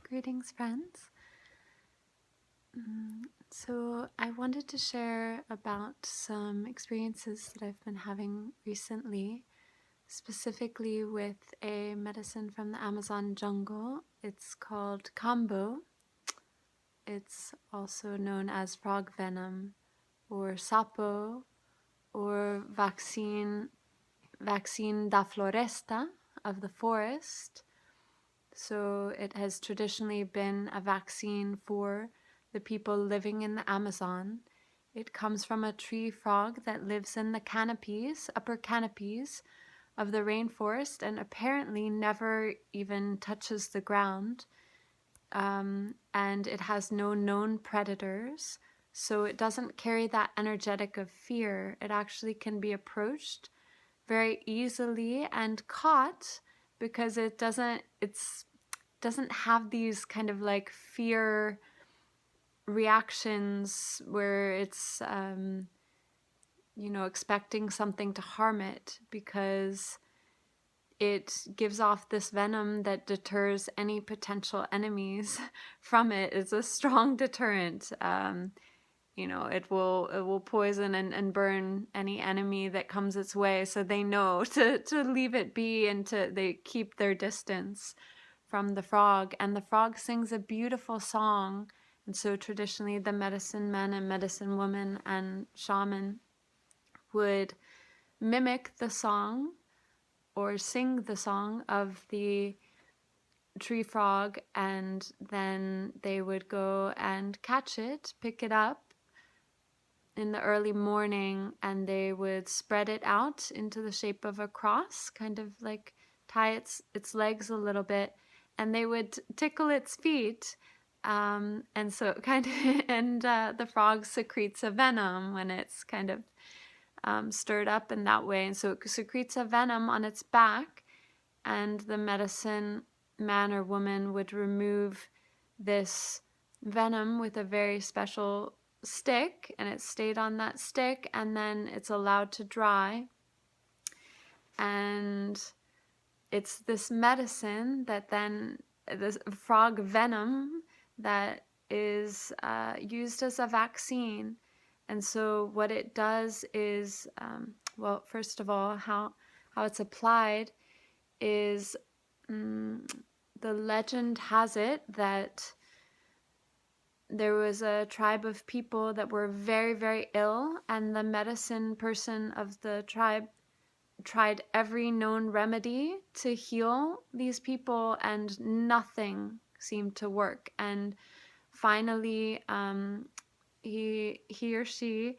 Greetings, friends. So, I wanted to share about some experiences that I've been having recently, specifically with a medicine from the Amazon jungle. It's called Kambo. It's also known as frog venom or sapo or vaccine da floresta, of the forest. So it has traditionally been a vaccine for the people living in the Amazon. It comes from a tree frog that lives in the canopies, upper canopies of the rainforest, and apparently never even touches the ground. And it has no known predators, so it doesn't carry that energetic of fear. It actually can be approached very easily and caught because it doesn't have these kind of like fear reactions where it's expecting something to harm it, because it gives off this venom that deters any potential enemies from it. It's a strong deterrent. It will poison and burn any enemy that comes its way, so they know to leave it be, and they keep their distance from the frog. And the frog sings a beautiful song, and so traditionally the medicine men and medicine women and shaman would mimic the song or sing the song of the tree frog, and then they would go and catch it, pick it up in the early morning, and they would spread it out into the shape of a cross, kind of like tie its legs a little bit, and they would tickle its feet, and so kind of and the frog secretes a venom when it's kind of stirred up in that way, and so it secretes a venom on its back, and the medicine man or woman would remove this venom with a very special stick, and it stayed on that stick, and then it's allowed to dry. And it's this medicine that then, this frog venom, that is used as a vaccine. And so what it does is, well, first of all, how it's applied is, the legend has it that there was a tribe of people that were very, very ill, and the medicine person of the tribe tried every known remedy to heal these people, and nothing seemed to work. And finally, he or she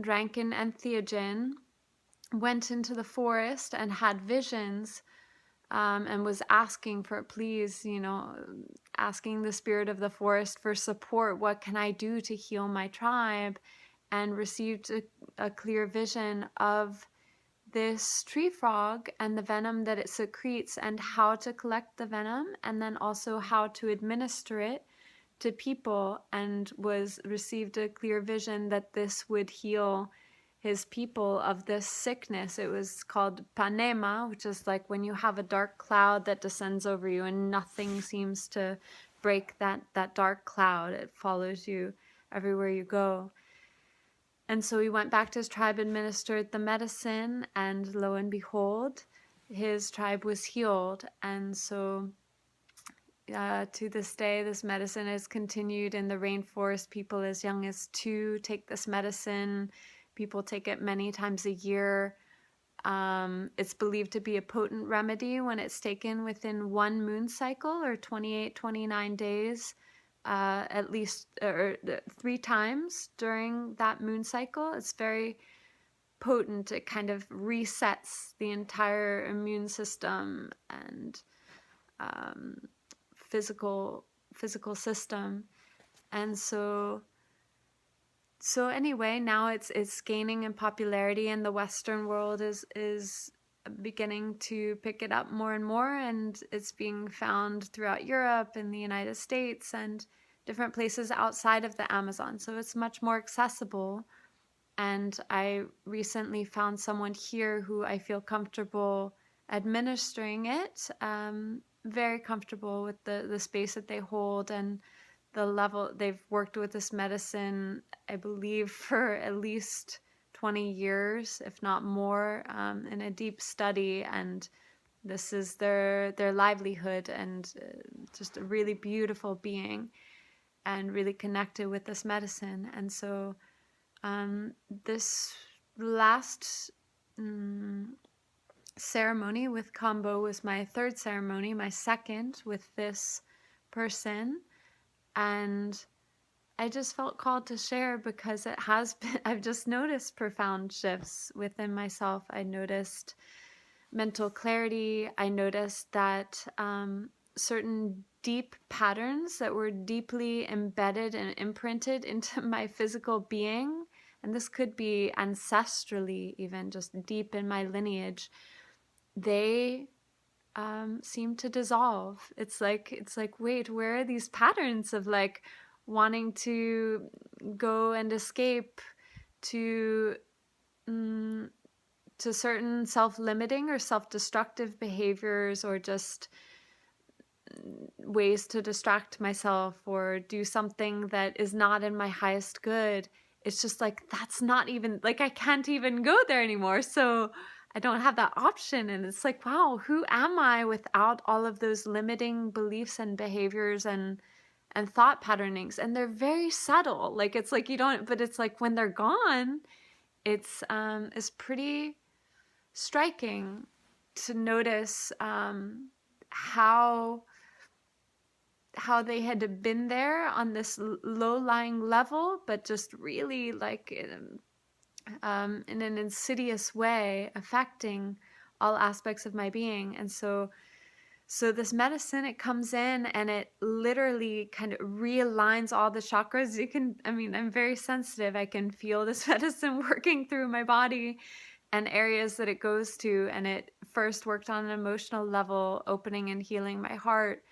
drank an entheogen, went into the forest and had visions, and was asking for, please, asking the spirit of the forest for support. What can I do to heal my tribe? And received a clear vision of this tree frog and the venom that it secretes, and how to collect the venom, and then also how to administer it to people, and received a clear vision that this would heal his people of this sickness. It was called panema, which is like when you have a dark cloud that descends over you and nothing seems to break that dark cloud. It follows you everywhere you go. And so he went back to his tribe, administered the medicine, and lo and behold, his tribe was healed. And so to this day, this medicine is continued in the rainforest. People as young as 2 take this medicine. People take it many times a year. It's believed to be a potent remedy when it's taken within 1 moon cycle, or 28, 29 days, at least, or 3 times during that moon cycle. It's very potent. It kind of resets the entire immune system and physical system. And so anyway, now it's gaining in popularity, and the Western world is beginning to pick it up more and more, and it's being found throughout Europe and the United States and different places outside of the Amazon. So it's much more accessible. And I recently found someone here who I feel comfortable administering it, very comfortable with the space that they hold and the level. They've worked with this medicine, I believe, for at least 20 years, if not more, in a deep study, and this is their livelihood, and just a really beautiful being and really connected with this medicine. And so this last ceremony with Kambo was my third ceremony, my second with this person. And I just felt called to share because it has been, I've just noticed profound shifts within myself. I noticed mental clarity. I noticed that certain deep patterns that were deeply embedded and imprinted into my physical being, and this could be ancestrally, even just deep in my lineage, they seem to dissolve. It's like, wait, where are these patterns of like wanting to go and escape to to certain self-limiting or self-destructive behaviors, or just ways to distract myself or do something that is not in my highest good. It's just like, that's not even, like, I can't even go there anymore. So I don't have that option. And it's like, wow, who am I without all of those limiting beliefs and behaviors and thought patternings? And they're very subtle. Like, it's like you don't, but it's like when they're gone, it's pretty striking to notice how they had been there on this low-lying level, but just really like in an insidious way affecting all aspects of my being. And so this medicine, it comes in and it literally kind of realigns all the chakras. You can, I mean, I'm very sensitive. I can feel this medicine working through my body and areas that it goes to. And it first worked on an emotional level, opening and healing my heart.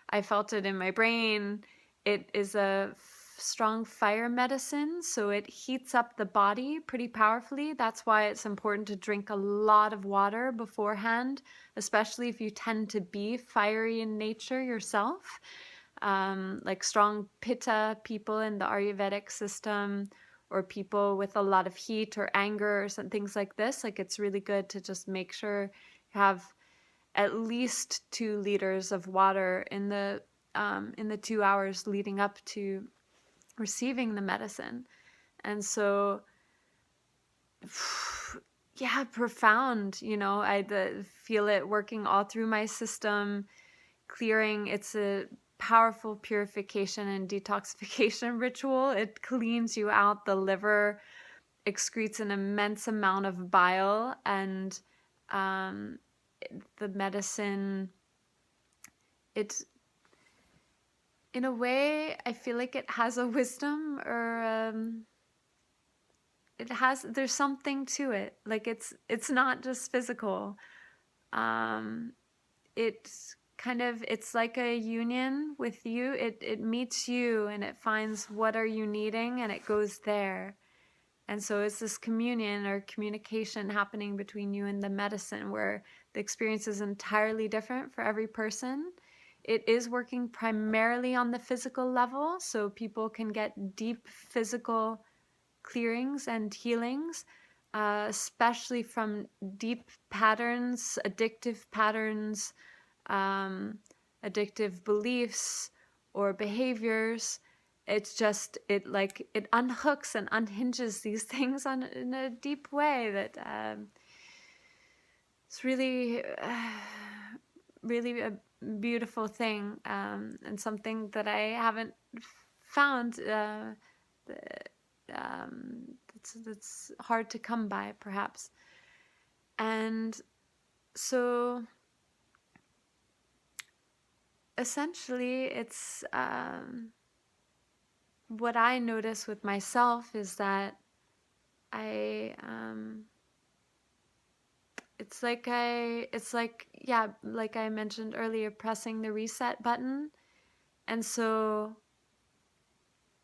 I felt it in my brain. It is a strong fire medicine, so it heats up the body pretty powerfully. That's why it's important to drink a lot of water beforehand, especially if you tend to be fiery in nature yourself. Like strong pitta people in the Ayurvedic system, or people with a lot of heat or anger or some things like this. Like, it's really good to just make sure you have at least 2 liters of water in the 2 hours leading up to receiving the medicine. And so, yeah, profound. I feel it working all through my system, clearing. It's a powerful purification and detoxification ritual. It cleans you out. The liver excretes an immense amount of bile, and the medicine, it's, in a way, I feel like it has a wisdom, or there's something to it. Like, it's not just physical. It's kind of, it's like a union with you. It meets you and it finds what are you needing, and it goes there. And so it's this communion or communication happening between you and the medicine, where the experience is entirely different for every person. It is working primarily on the physical level, so people can get deep physical clearings and healings, especially from deep patterns, addictive beliefs or behaviors. It's just, it unhooks and unhinges these things in a deep way that it's really really a beautiful thing, and something that I haven't found, that's hard to come by, perhaps. And so essentially, it's what I notice with myself is that I it's like, yeah, like I mentioned earlier, pressing the reset button. And so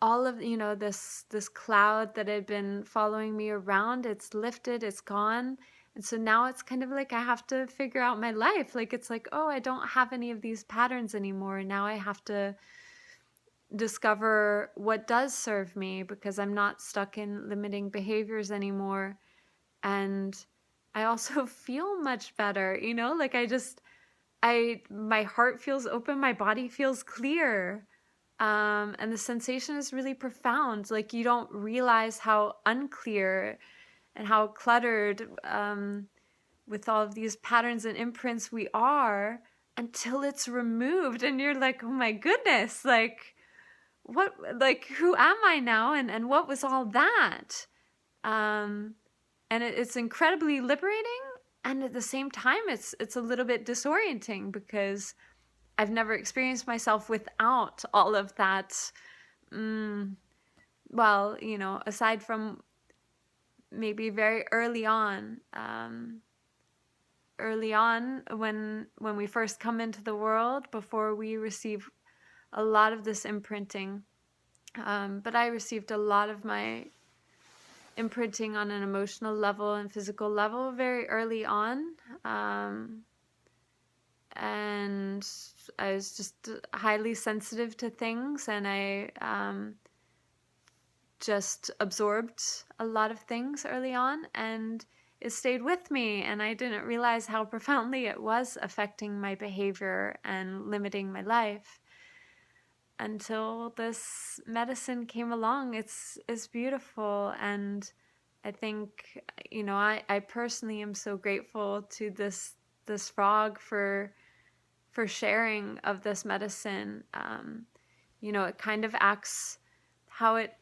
all of, this cloud that had been following me around, it's lifted, it's gone, And so now it's kind of like I have to figure out my life. Like it's like, oh, I don't have any of these patterns anymore. Now I have to discover what does serve me, because I'm not stuck in limiting behaviors anymore. And I also feel much better, like my heart feels open, my body feels clear. And the sensation is really profound. Like you don't realize how unclear and how cluttered, with all of these patterns and imprints we are, until it's removed and you're like, oh my goodness, like what, like who am I now, and what was all that? um and it's incredibly liberating, and at the same time it's a little bit disorienting, because I've never experienced myself without all of that. mm, well, aside from maybe very early on, when we first come into the world, before we receive a lot of this imprinting. But I received a lot of my imprinting on an emotional level and physical level very early on. Um, and I was just highly sensitive to things, and I just absorbed a lot of things early on, and it stayed with me, and I didn't realize how profoundly it was affecting my behavior and limiting my life until this medicine came along. It's beautiful, and I think, I personally am so grateful to this frog for sharing of this medicine. It kind of acts how it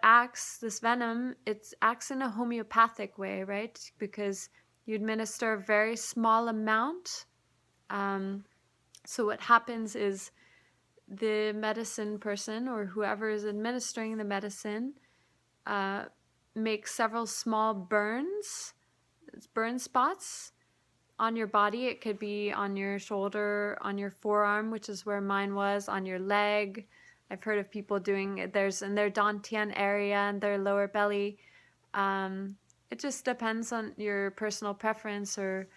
acts, this venom, it acts in a homeopathic way, right? Because you administer a very small amount. So what happens is the medicine person, or whoever is administering the medicine, uh, makes several small burn spots on your body. It could be on your shoulder, on your forearm, which is where mine was, on your leg. I've heard of people doing it. There's in their dantian area and their lower belly. It just depends on your personal preference, or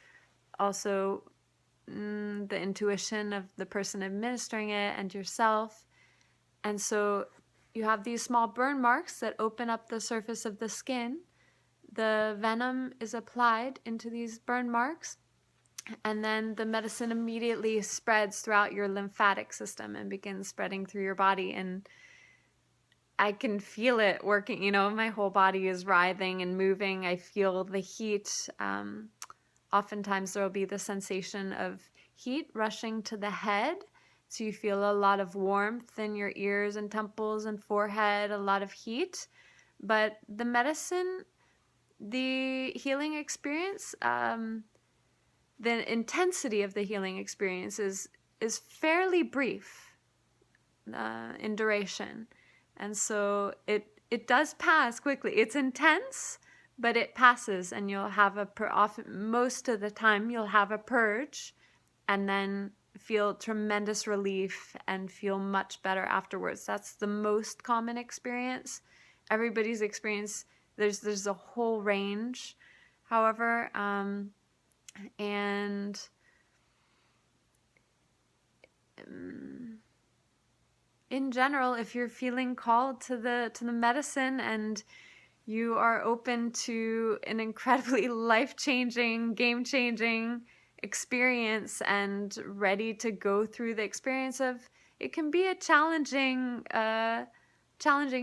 also the intuition of the person administering it and yourself. And so you have these small burn marks that open up the surface of the skin. The venom is applied into these burn marks, and then the medicine immediately spreads throughout your lymphatic system and begins spreading through your body. And I can feel it working. My whole body is writhing and moving. I feel the heat. Oftentimes there will be the sensation of heat rushing to the head. So you feel a lot of warmth in your ears and temples and forehead, a lot of heat. But the medicine, the healing experience, the intensity of the healing experience is fairly brief in duration. And so it does pass quickly. It's intense, but it passes, and you'll have most of the time you'll have a purge, and then feel tremendous relief and feel much better afterwards. That's the most common experience. Everybody's experience, there's a whole range. However, and in general, if you're feeling called to the medicine, and you are open to an incredibly life-changing, game-changing experience, and ready to go through the experience of, it can be a challenging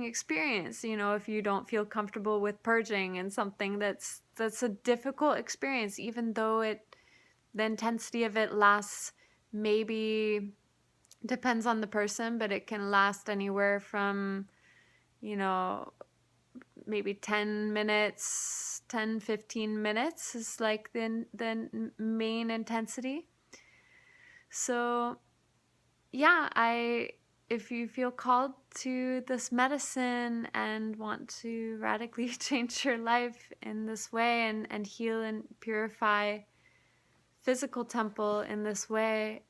experience, if you don't feel comfortable with purging, and something that's a difficult experience, even though the intensity of it lasts, maybe depends on the person, but it can last anywhere from, maybe 10 minutes, 10, 15 minutes is like the main intensity. So yeah, if you feel called to this medicine and want to radically change your life in this way, and heal and purify physical temple in this way,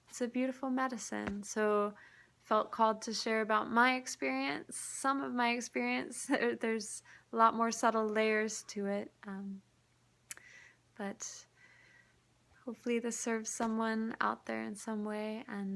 it's a beautiful medicine. So felt called to share about my experience, some of my experience. There's a lot more subtle layers to it. But hopefully this serves someone out there in some way, and